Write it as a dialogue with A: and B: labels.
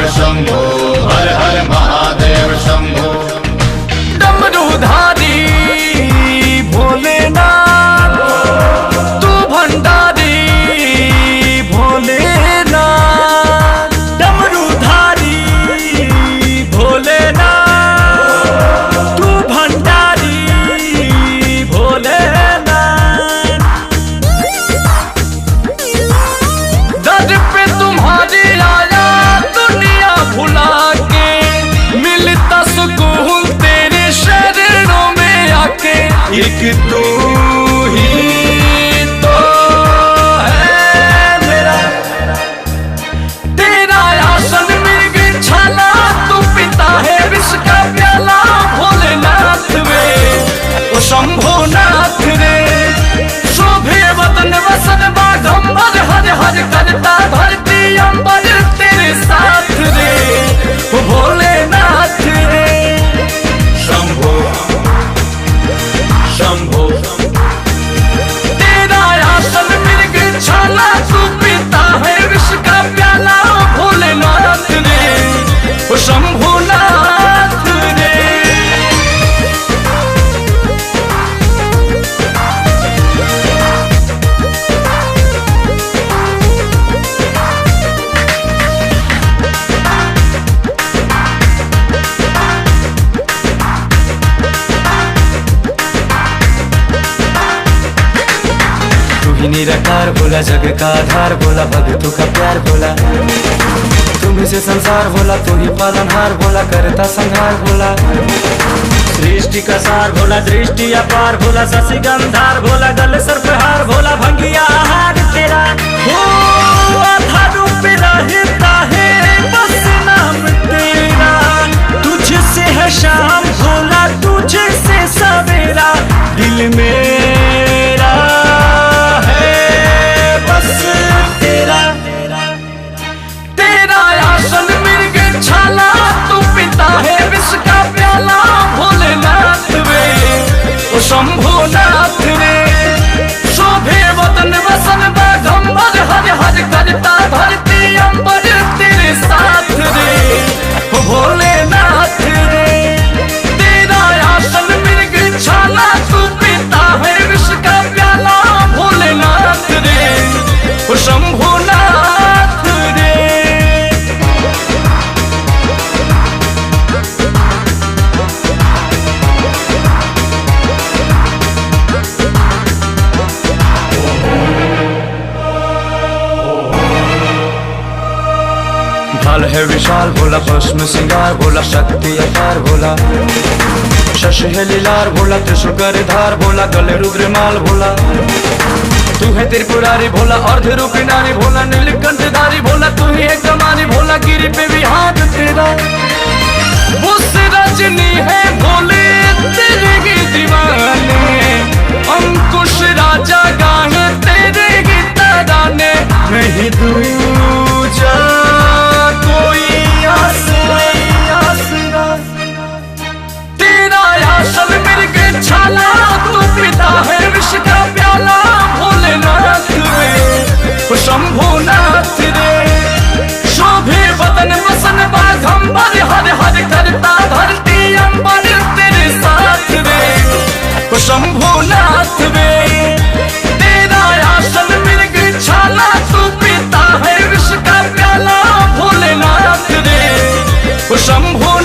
A: शंभो, हर हर महादेव शंभो।
B: डमरूधारी भोलेनाथ, तू भंडारी भोलेनाथ। डमरूधारी भोलेनाथ, तू भंडारी भोलेनाथ। दर पे तुम्हारी आया दुनिया भुला के, मिलता सुकून तेरे शरणों में आके। एक तू ही तो है मेरा, तेरा आसन मृग छाला, तू पिता है विष का प्याला। भोलेनाथ वे ओ शंभोनाथ रे, शोभे वतन वसन बाघंबर, हर हर करता धरती अंबर तेरे साथ रे ओ भोलेनाथ रे।
A: शंभो शंभो,
B: तेरा आसन मृग छाला, तू पीता है विष का प्याला। भोलेनाथ रे ओ शंभुनाथ रे। तू ही निराकार बोला, जग का आधार बोला, भक्तों का प्यार बोला। तुम्ही से संसार बोला, तू ही पालनहार बोला, करता संहार बोला।
C: सृष्टि का सार भोला, दृष्टि अपार भोला, शशि गंधार भोला, गले सर्पहार भोला, भंगिया आहार तेरा।
B: हो आधा रूप रहता है बस नाम तेरा, तुझसे है शाम भोला, तुझसे सवेरा। दिल मेरा है बस तेरा, तेरा आसन मृग छाला, तू पिता है विष का प्याला। भोलेनाथ वे ओ शंभुनाथ रे, शोभे वतन वसन बाघंबर, हर हर करता धरती अंबर तेरे साथ रे ओ भोलेनाथ रे। तेरा आसन मृग छाला, तू पिता है विष का प्याला। भोलेनाथ रे ओ शंभुनाथ रे। ढाल है विशाल भोला, भस्म सिंगार भोला, शक्ति अपार भोला। शशि है लीलार भोला, त्रिशूल धार भोला, गले रुद्रमाल भोला। तू है त्रिपुरारी भोला, अर्धरूपी नारी भोला, नीलकंठधारी भोला। तू ही है कमानी भोला, गिरी पे भी हाथ तेरा। उस रजनी है भोले तेरे ही दीवाने, अंकुश राजा गाहे तेरे ही तराने। नहीं दूजा कोई आसरा, तेरा आसन मृग छाला, तू पिता है विष का प्याला। भोलेनाथ रे ओ शंभुनाथ रे, शोभे वतन वसन बाघंबर, हर हर करता धरती अंबर तेरे साथ रे ओ शंभुनाथ रे। तेरा आसन मृग छाला, तू पिता है विष का प्याला। भोलेनाथ रे ओ शंभु